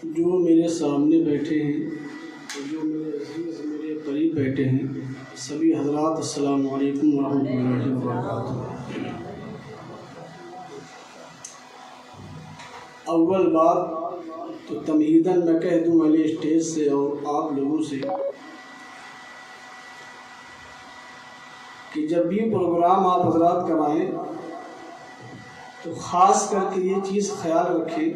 جو میرے سامنے بیٹھے ہیں، جو میرے عزیز میرے قریب بیٹھے ہیں، سبھی حضرات السلام علیکم ورحمۃ اللہ وبرکاتہ۔ اول بات تو تمہیداً میں کہہ دوں علی اسٹیج سے اور آپ لوگوں سے کہ جب بھی پروگرام آپ حضرات کرائیں تو خاص کر کے یہ چیز خیال رکھیں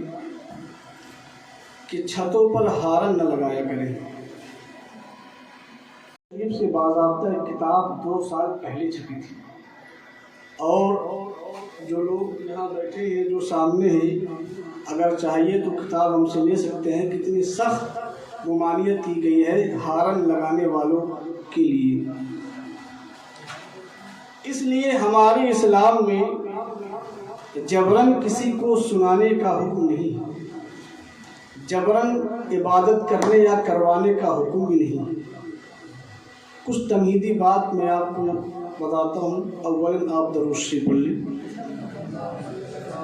کہ چھتوں پر ہارن نہ لگایا کریں۔ شریف سے باضابطہ ایک کتاب 2 سال پہلے چھپی تھی، اور جو لوگ یہاں بیٹھے ہیں، جو سامنے ہیں، اگر چاہیے تو کتاب ہم سے لے سکتے ہیں۔ کتنی سخت ممانعت کی گئی ہے ہارن لگانے والوں کے لیے۔ اس لیے ہمارے اسلام میں جبراً کسی کو سنانے کا حکم نہیں، جبراً عبادت کرنے یا کروانے کا حکم بھی نہیں۔ کچھ تمہیدی بات میں آپ کو بتاتا ہوں۔ اولاً آپ درود شریف پڑھ لیں۔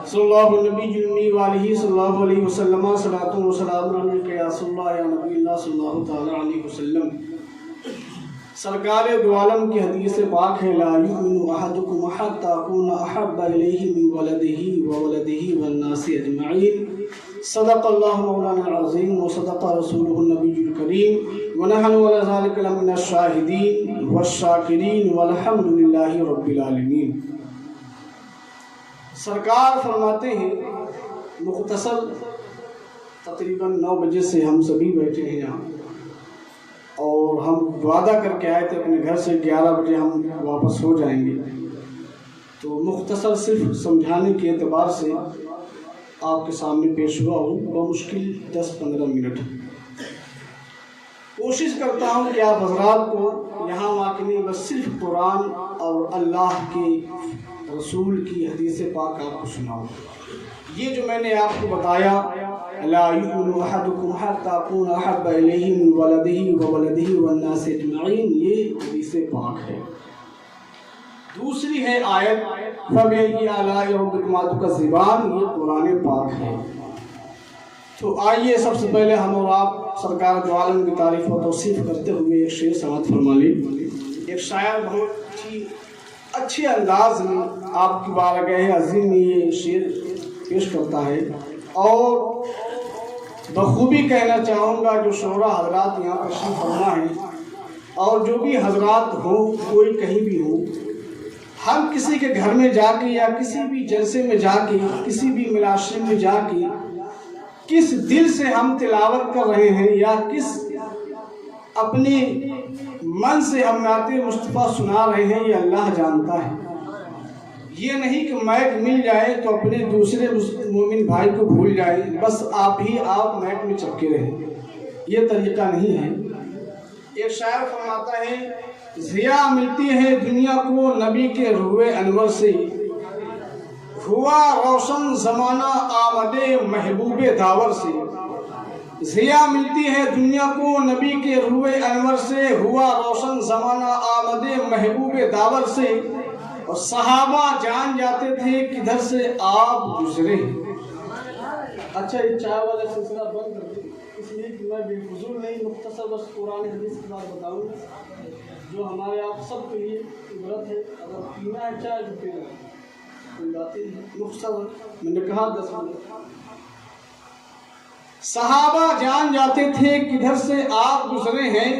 صلی اللہ نبی النبی والہ صلی اللہ علیہ وسلم، صلاۃ و سلام علیک یا رسول اللہ یا نبی اللہ صلی اللہ تعالیٰ علیہ وسلم۔ سرکار دو عالم کی حدیث پاک ہے، لا یؤمن احدکم حتی اکون احب الیہ من ولدہ وولدہ والناس اجمعین۔ صدق اللہ مولانا العظیم وصدق رسولہ النبی الکریم ونحن علی ذلک لمن الشاہدین والشاکرین والحمد للہ رب العالمین۔ سرکار فرماتے ہیں، مختصر تقریباً 9 بجے سے ہم سبھی بیٹھے ہیں یہاں، اور ہم وعدہ کر کے آئے تھے اپنے گھر سے 11 بجے ہم واپس ہو جائیں گے، تو مختصر صرف سمجھانے کے اعتبار سے آپ کے سامنے پیش ہوا ہوں، بمشکل 10-15 منٹ۔ کوشش کرتا ہوں کہ آپ حضرات کو یہاں واقعی بس صرف قرآن اور اللہ کے رسول کی حدیث پاک آپ کو سناؤں۔ یہ جو میں نے آپ کو بتایا، لا یؤمن احدکم حتی اکون احب الیہ من ولدہ وولدہ والناس اجمعین، یہ حدیث پاک ہے۔ دوسری ہے آیت فَبِأَيِّ آلَاءِ رَبِّكُمَا تُكَذِّبَانِ، یہ قرآن پاک ہے۔ تو آئیے سب سے پہلے ہم اور آپ سرکار دو عالم کی تعریف و توصیف کرتے ہوئے ایک شعر سماعت فرما لیں۔ ایک شاعر بہت اچھے انداز میں آپ کی بارگاہ عظیم میں یہ شعر پیش کرتا ہے، اور بخوبی کہنا چاہوں گا جو شعراء حضرات یہاں تشریف فرما ہیں، اور جو بھی حضرات ہوں، کوئی کہیں بھی ہو، ہم کسی کے گھر میں جا کے یا کسی بھی جلسے میں جا کے، کسی بھی ملاشے میں جا کے کس دل سے ہم تلاوت کر رہے ہیں یا کس اپنے من سے ہم نعت مصطفیٰ سنا رہے ہیں، یہ اللہ جانتا ہے۔ یہ نہیں کہ مائک مل جائے تو اپنے دوسرے مومن بھائی کو بھول جائے، بس آپ مائک میں چپکے رہیں، یہ طریقہ نہیں ہے۔ ایک شاعر فرماتا ہے، ضیاء ملتی ہے دنیا کو نبی کے روح انور سے، ہوا روشن زمانہ آمد محبوب داور سے۔ ضیاء ملتی ہے دنیا کو نبی کے روح انور سے، ہوا روشن زمانہ آمد محبوب داور سے، اور صحابہ جان جاتے تھے کدھر سے آپ گزرے۔ اچھا، یہ چائے والا سلسلہ بند کر دیں، اس لیے کہ میں بے فضول نہیں، مختصر بس قرآن حدیث کی بات بتاؤں جو ہمارے آپ سب کے لیے عبرت ہے۔ اگر پینا ہے چائے تو پینا ہے، کوئی بات نہیں، مختصر میں نے کہا 10 منٹ۔ صحابہ جان جاتے تھے کدھر سے آپ گزرے ہیں،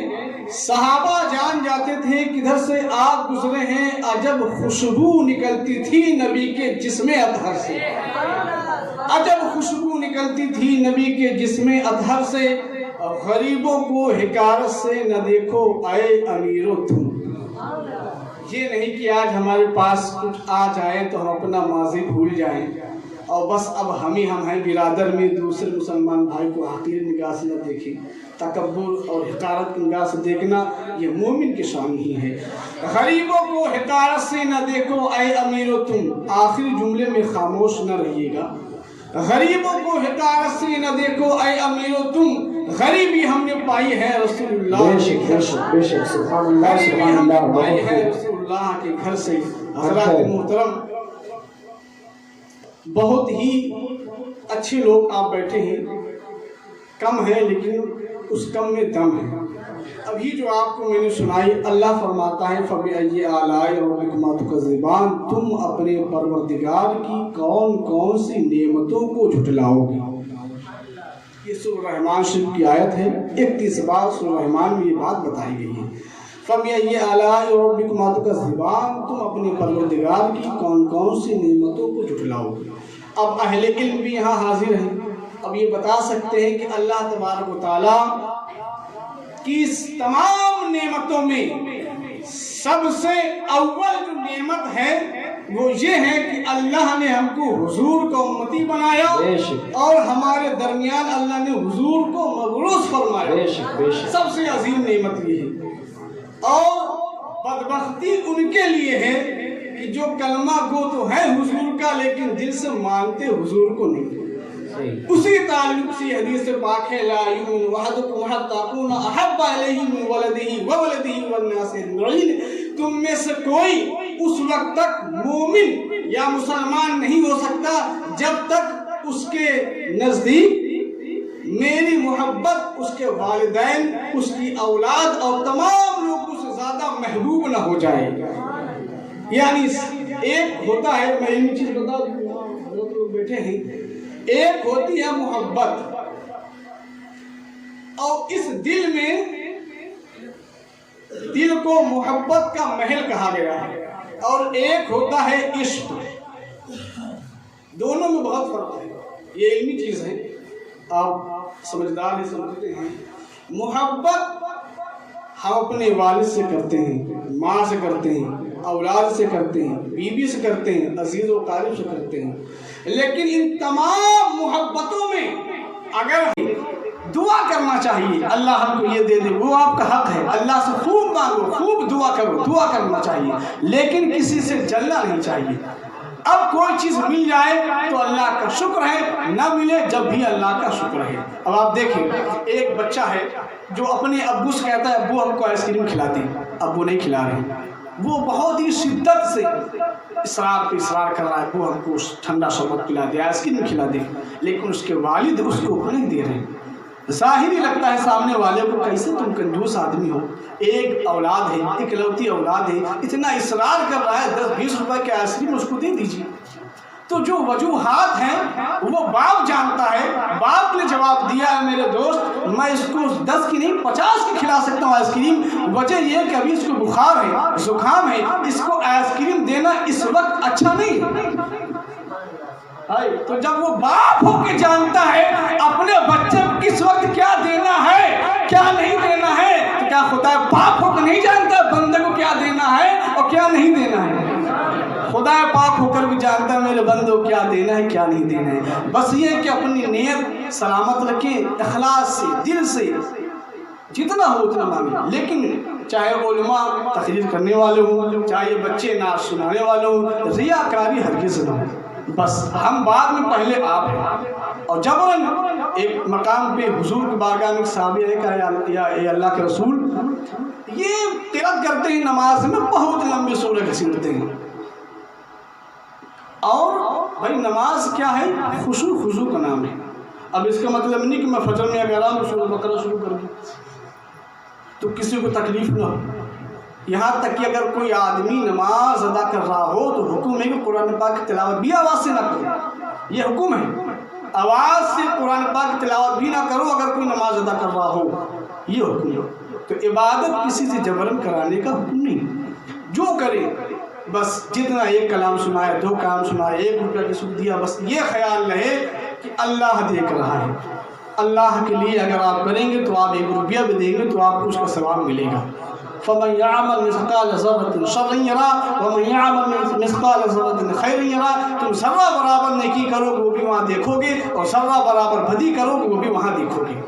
صحابہ جان جاتے تھے کدھر سے آپ گزرے ہیں، عجب خوشبو نکلتی تھی نبی کے جسم اطہر سے، عجب خوشبو نکلتی تھی نبی کے جسم اطہر سے، غریبوں کو حکارت سے نہ دیکھو اے امیرو تم۔ یہ نہیں کہ آج ہمارے پاس کچھ آ جائے تو ہم اپنا ماضی بھول جائیں اور بس اب ہم ہیں برادر میں، دوسرے مسلمان بھائی کو حقیر نگاہ سے نہ دیکھیں۔ تکبر اور حقارت کی نگاہ سے دیکھنا یہ مومن کی شان ہی ہے۔ غریبوں کو حقارت سے نہ دیکھو اے امیرو تم، آخری جملے میں خاموش نہ رہیے گا۔ غریبوں کو حقارت سے نہ دیکھو اے امیرو تم، غریبی ہم نے پائی ہے رسول اللہ کے گھر سے، غریبی ہم نے پائی ہے رسول اللہ کے گھر سے۔ حضرات محترم، بہت ہی اچھے لوگ آپ بیٹھے ہیں، کم ہے لیکن اس کم میں دم ہے۔ اب یہ جو آپ کو میں نے سنائی، اللہ فرماتا ہے فَبِأَيِّ آلَاءِ رَبِّكُمَا تُكَذِّبَانِ، تم اپنے پروردگار کی کون کون سی نعمتوں کو جھٹلاؤ گے۔ یہ سورہ رحمان شریف کی آیت ہے، 31 بار سورہ رحمان میں یہ بات بتائی گئی ہے۔ فَبِأَيِّ آلَاءِ رَبِّكُمَا تُكَذِّبَانِ، تم اپنے پروردگار کی کون کون سی نعمتوں کو جھٹلاؤ گے۔ اب اہل علم بھی یہاں حاضر ہیں، اب یہ بتا سکتے ہیں کہ اللہ تبارک و تعالیٰ کی تمام نعمتوں میں سب سے اول جو نعمت ہے وہ یہ ہے کہ اللہ نے ہم کو حضور کو امتی بنایا اور ہمارے درمیان اللہ نے حضور کو مبعوث فرمایا۔ سب سے عظیم نعمت یہ ہے، اور بدبختی ان کے لیے ہے کہ جو کلمہ گو تو ہے حضور کا لیکن دل سے مانتے حضور کو نہیں۔ اسی تعلق سے حدیث پاک ہے لا یؤمن احدکم حتی اکون احب الیہ من ولدہ وولدہ والناس اجمعین، تم میں سے کوئی اس وقت تک مومن یا مسلمان نہیں ہو سکتا جب تک اس کے نزدیک میری محبت اس کے والدین، اس کی اولاد اور تمام لوگوں سے زیادہ محبوب نہ ہو جائے۔ یعنی ایک ہوتا ہے، میں علمی چیز بتا دوں، بہت لوگ بیٹھے ہیں، ایک ہوتی ہے محبت، اور اس دل میں، دل کو محبت کا محل کہا گیا ہے، اور ایک ہوتا ہے عشق۔ دونوں میں بہت فرق ہے، یہ علمی چیز ہے، آپ سمجھدار ہی سمجھتے ہیں۔ محبت ہم اپنے والد سے کرتے ہیں، ماں سے کرتے ہیں، اولاد سے کرتے ہیں، بیوی سے کرتے ہیں، عزیز و قریب سے کرتے ہیں، لیکن ان تمام محبتوں میں اگر دعا کرنا چاہیے اللہ ہم کو یہ دے دے، وہ آپ کا حق ہے، اللہ سے خوب مانگو، خوب دعا کرو، دعا کرنا چاہیے، لیکن کسی سے جلنا نہیں چاہیے۔ اب کوئی چیز مل جائے تو اللہ کا شکر ہے، نہ ملے جب بھی اللہ کا شکر ہے۔ اب آپ دیکھیں، ایک بچہ ہے جو اپنے ابو سے کہتا ہے ابو ہم کو آئس کریم کھلاتے ہیں، ابو نہیں کھلا رہے، وہ بہت ہی شدت سے اصرار پہ اصرار کر رہا ہے ابو ہم کو ٹھنڈا شربت پلا دے، آئس کریم کھلا دے، لیکن اس کے والد اس کو نہیں دے رہے۔ ظاہر ہی لگتا ہے سامنے والے کو کیسے تم کنجوس آدمی ہو، ایک اولاد ہے، اکلوتی اولاد ہے، اتنا اصرار کر رہا ہے 10-20 روپے کے آئس کریم اس کو دے دیجیے۔ تو جو وجوہات ہیں وہ باپ جانتا ہے، باپ نے جواب دیا ہے میرے دوست میں اس کو 10 کی نہیں 50 کی کھلا سکتا ہوں آئس کریم، وجہ یہ ہے کہ ابھی اس کو بخار ہے، زکام ہے، اس کو آئس کریم دینا اس وقت اچھا نہیں۔ تو جب وہ باپ ہو کے جانتا ہے اپنے بچے کو کس وقت کیا دینا ہے کیا نہیں دینا ہے، تو کیا خدا پاک ہو کے نہیں جانتا بندے کو کیا دینا ہے اور کیا نہیں دینا ہے؟ خدا پاک ہو کر بھی جانتا ہے میرے بندے کو کیا دینا ہے کیا نہیں دینا ہے۔ بس یہ کہ اپنی نیت سلامت رکھیں، اخلاص سے، دل سے جتنا ہو اتنا مانگیں، لیکن چاہے علماء تقریر کرنے والے ہوں، چاہے بچے نعت سنانے والے ہوں، ریاکاری ہرگز نہ ہو۔ بس ہم بعد میں پہلے آپ ہیں، اور جبراً ایک مقام پہ حضور کی بارگاہ میں صحابی نے کہا یا اللہ کے رسول یہ قرات کرتے ہیں نماز میں بہت لمبی سورہ گھسیٹتے ہیں، اور بھائی نماز کیا ہے؟ خضوع کا نام ہے۔ اب اس کا مطلب نہیں کہ میں فجر میں اگر آؤں سورہ بقرہ شروع کر دوں تو کسی کو تکلیف نہ ہو، یہاں تک کہ اگر کوئی آدمی نماز ادا کر رہا ہو تو حکم ہے کہ قرآن پاک کی تلاوت بھی آواز سے نہ کرو، یہ حکم ہے، آواز سے قرآن پاک کی تلاوت بھی نہ کرو اگر کوئی نماز ادا کر رہا ہو، یہ حکم ہے۔ تو عبادت کسی سے جبرن کرانے کا حکم نہیں، جو کرے بس جتنا ایک کلام سنائے، 2 کلام سنائے، 1 روپیہ کی سود دیا، بس یہ خیال رہے کہ اللہ دیکھ رہا ہے، اللہ کے لیے اگر آپ کریں گے تو آپ 1 روپیہ بھی دیں گے تو آپ کو اس کا ثواب ملے گا۔ فَمَنْ يَعْمَلْ مِثْقَالَ ذَرَّةٍ شَرًّا يَرَهُ وَمَنْ يَعْمَلْ مِثْقَالَ ذَرَّةٍ خَيْرًا يَرَهُ، تم ذرہ برابر نیکی کرو گے وہ بھی وہاں دیکھو گے، اور ذرہ برابر بدی کرو گے وہ بھی وہاں دیکھو گے۔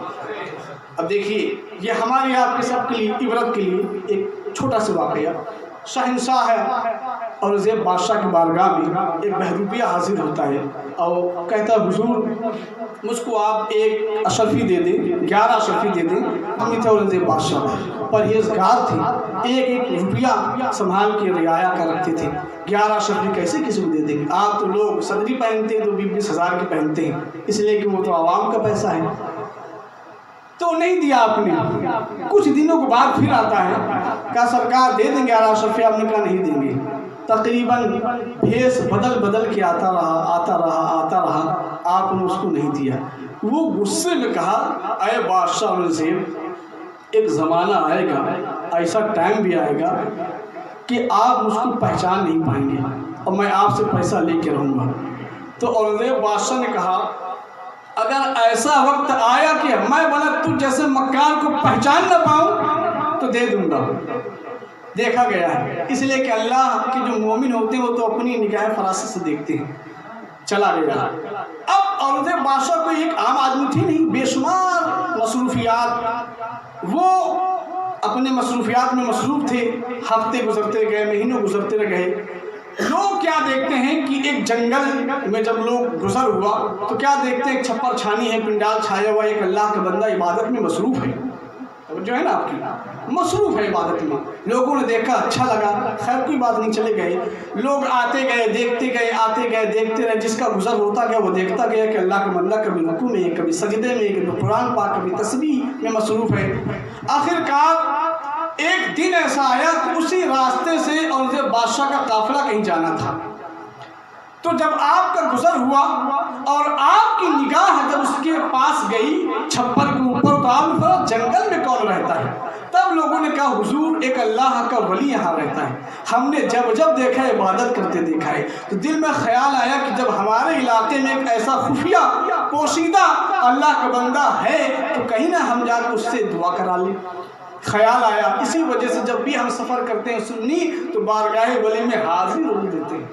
اب دیکھیے یہ ہمارے آپ کے سب کے لیے عبرت کے لیے ایک چھوٹا سا واقعہ، شہنشاہ ہے اور زیب بادشاہ کی بارگاہ میں ایک بہروپیہ حاضر ہوتا ہے اور کہتا ہے حضور مجھ کو آپ 1 اشرفی دے دیں، 11 اشرفی دے دیں۔ ہم تھے اورنگزیب بادشاہ پرہیزگار تھے، 1 روپیہ سنبھال کے رعایا کر رکھتے تھے، 11 اشرفی کیسے کسی کو دے دیں گے؟ آپ تو لوگ صدری پہنتے ہیں تو 20-20 ہزار کی پہنتے ہیں، اس لیے کہ وہ تو عوام کا پیسہ ہے۔ تو نہیں دیا آپ نے. کچھ دنوں کے بعد پھر آتا ہے, کہا سرکار دے دیں گے 1100 روپیہ. آپ نے کہا نہیں دیں گے. تقریباً بھیس بدل کے آتا رہا, آپ نے اس کو نہیں دیا. وہ غصے میں کہا اے بادشاہ اورنگزیب, ایک زمانہ آئے گا, ایسا ٹائم بھی آئے گا کہ آپ مجھ کو پہچان نہیں پائیں گے اور میں آپ سے پیسہ لے کے رہوں گا. تو اورنگزیب بادشاہ نے کہا اگر ایسا وقت آیا کہ میں بنا تو جیسے مکار کو پہچان نہ پاؤں تو دے دوں گا. دیکھا گیا ہے, اس لیے کہ اللہ کے جو مومن ہوتے ہیں وہ تو اپنی نگاہ فراست سے دیکھتے ہیں. چلا گیا. اب اورنگزیب بادشاہ کوئی ایک عام آدمی تھی نہیں, بے شمار مصروفیات, وہ اپنے مصروفیات میں مصروف تھے. ہفتے گزرتے گئے, مہینوں گزرتے گئے. لوگ کیا دیکھتے ہیں کہ ایک جنگل میں جب لوگ گزر ہوا تو کیا دیکھتے ہیں, ایک چھپر چھانی ہے, پنڈال چھایا ہوا, ایک اللہ کا بندہ عبادت میں مصروف ہے, جو ہے نا آپ کی مصروف ہے عبادت میں. لوگوں نے دیکھا, اچھا لگا, خیر کوئی بات نہیں, چلے گئے. لوگ آتے گئے, دیکھتے گئے, آتے گئے, دیکھتے رہے. جس کا گزر ہوتا گیا وہ دیکھتا گیا کہ اللہ کا بندہ کبھی رکوع میں, کبھی سجدے میں, کبھی قرآن پاک, کبھی تسبیح میں مصروف ہے. آخر کار ایک دن ایسا آیا کہ اسی راستے سے اورنگزیب بادشاہ کا قافلہ کہیں جانا تھا. تو جب آپ کا گزر ہوا اور آپ کی نگاہ جب اس کے پاس گئی چھپر کے اوپر, تو آپ نے جنگل میں کون رہتا ہے. تب لوگوں نے کہا حضور ایک اللہ کا ولی یہاں رہتا ہے. ہم نے جب دیکھا ہے, عبادت کرتے دیکھا ہے, تو دل میں خیال آیا کہ جب ہمارے علاقے میں ایک ایسا خفیہ پوشیدہ اللہ کا بندہ ہے تو کہیں نہ ہم جا کے اس سے دعا کرا لیں. خیال آیا. اسی وجہ سے جب بھی ہم سفر کرتے ہیں سنی تو بارگاہ ولی میں حاضری ضرور دیتے ہیں.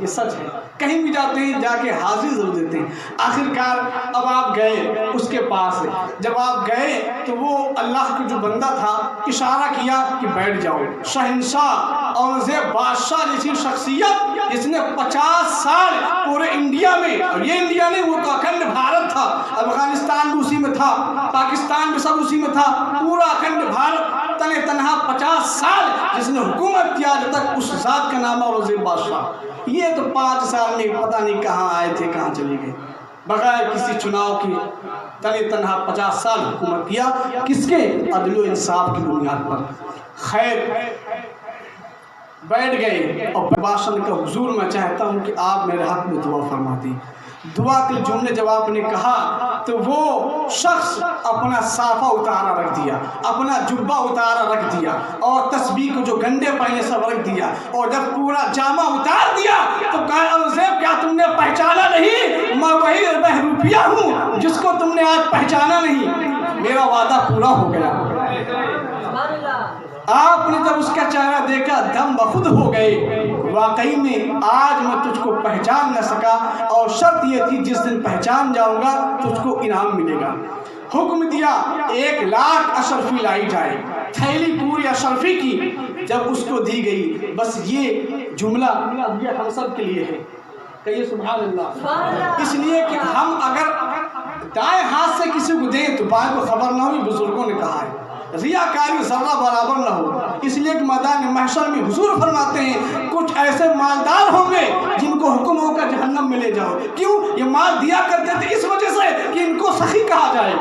یہ سچ ہے, کہیں بھی جاتے ہیں جا کے حاضری ضرور دیتے ہیں. آخر کار اب آپ گئے اس کے پاس. جب آپ گئے تو وہ اللہ کا جو بندہ تھا اشارہ کیا کہ بیٹھ جاؤ. شہنشاہ اورنگزیب بادشاہ جیسی شخصیت جس نے 50 سال پورے انڈیا میں, اور یہ انڈیا نہیں, وہ تو اکھنڈ بھارت تھا, افغانستان بھی اسی میں تھا, پاکستان بھی سب اسی میں تھا, پورا اکھنڈ بھارت تنے تنہا 50 سال جس نے حکومت کیا, جب تک اس ذات کا نام اورنگزیب بادشاہ. یہ تو 5 سال میں پتہ نہیں کہاں آئے تھے, کہاں چلے گئے, بغیر کسی چناؤ کی تنے تنہا 50 سال حکومت کیا. کس کے؟ عدل و انصاف کی بنیاد پر. خیر بیٹھ گئے اور بادشاہ نے کہا حضور میں چاہتا ہوں کہ آپ میرے حق میں دعا فرما دیں. دعا کے جملے جب آپ نے کہا تو وہ شخص اپنا صافہ اتارا رکھ دیا, اپنا جبہ اتارا رکھ دیا, اور تسبیح کو جو گنڈے پہنے سب رکھ دیا, اور جب پورا جامہ اتار دیا تو کہا اورنگزیب کیا تم نے پہچانا نہیں؟ میں وہی بہروپیہ ہوں جس کو تم نے آج پہچانا نہیں. میرا وعدہ پورا ہو گیا. آپ نے جب اس کا چہرہ دیکھا دم بخود ہو گئے. واقعی میں آج میں تجھ کو پہچان نہ سکا, اور شرط یہ تھی جس دن پہچان جاؤں گا تجھ کو انعام ملے گا. حکم دیا 1,00,000 اشرفی لائی جائے, تھیلی پوری اشرفی کی. جب اس کو دی گئی, بس یہ جملہ یہ ہم سب کے لیے ہے, کہیے سبحان اللہ. اس لیے کہ ہم اگر دائیں ہاتھ سے کسی کو دیں تو بائیں کو خبر نہ ہوئی, بزرگوں نے کہا ہے ریاکاری ذرہ برابر نہ ہو. اس لیے کہ میدان محشر میں حضور فرماتے ہیں کچھ ایسے مالدار ہوں گے جن کو حکم ہو کر جہنم میں لے جاؤ. کیوں؟ یہ مال دیا کرتے تھے اس وجہ سے کہ ان کو سخی کہا جائے.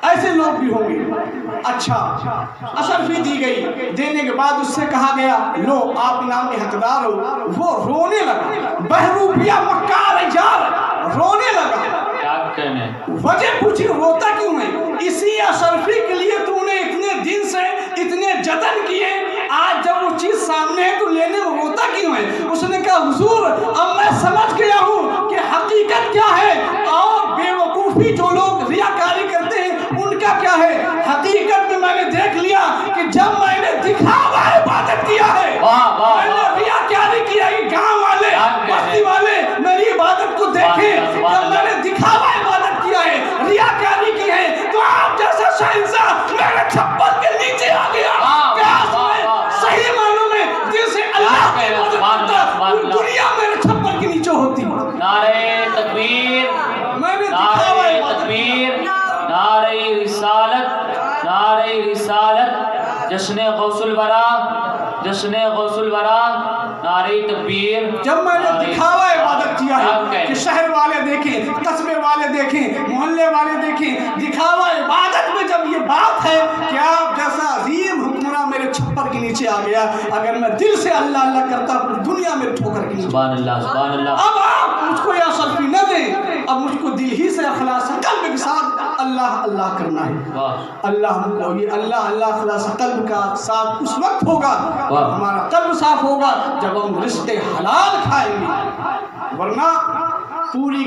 ایسے لوگ بھی ہوں گے. اچھا اشرفی دی گئی, دینے کے بعد اس سے کہا گیا لو آپ انعام کے حقدار ہو. وہ رونے لگا, بہروپیہ مکار یار رونے لگا. وجہ پوچھی روتا کیوں ہے؟ اسی اشرفی کے لیے تو نے اتنے دن سے اتنے جتن کیے, آج جب وہ چیز سامنے ہے تو لینے میں روتا کیوں ہے؟ اس نے کہا حضور اب میں سمجھ گیا ہوں کہ حقیقت کیا ہے اور بے وقوفی جو لوگ ریاکاری کرتے ہیں ان کا کیا ہے. حقیقت میں نے دیکھ لیا کہ جب میں نے دکھاوا عبادت کیا ہے, میں نے ریاکاری کیا کہ گاؤں والے بستی والے میری عبادت کو دیکھیں, جب میں نے دکھاوا عبادت کیا ہے, ریاکاری کی ہے, تو آپ جیسا شہنشاہ میرے چھپر کے نیچے آ گیا. صحیح معنوں میں جیسے اللہ کی عبادت کرتا دنیا میرے چھپر کے نیچے ہوتی. نعرہ تکبیر, نعرہ تکبیر, نعرہ رسالت, نعرہ رسالت, جشن غوث الورا, جشن غوث الورا, نعرہ تکبیر. جب میں نے دکھاوا عبادت کیا ہے کہ شہر والے دیکھیں, قصبے والے دیکھیں, محلے والے دیکھیں, دکھاوا عبادت بات ہے کہ آپ جیسا عظیم حکمراں میرے چھپر کے نیچے آ گیا، اگر میں دل سے اللہ اللہ کرتا پوری دنیا میں ٹھوکر کے نیچے۔ سبحان اللہ سبحان اللہ۔ اب آپ مجھ کو یا سلفی نہ دیں، اب مجھ کو دل ہی سے اخلاص قلب کے ساتھ اللہ اللہ کرنا ہے۔ اللہ کو یہ اللہ اللہ اخلاص قلب کا ساتھ اس وقت ہوگا ہمارا قلب صاف ہوگا جب ہم رزق حلال کھائیں گے، ورنہ پوری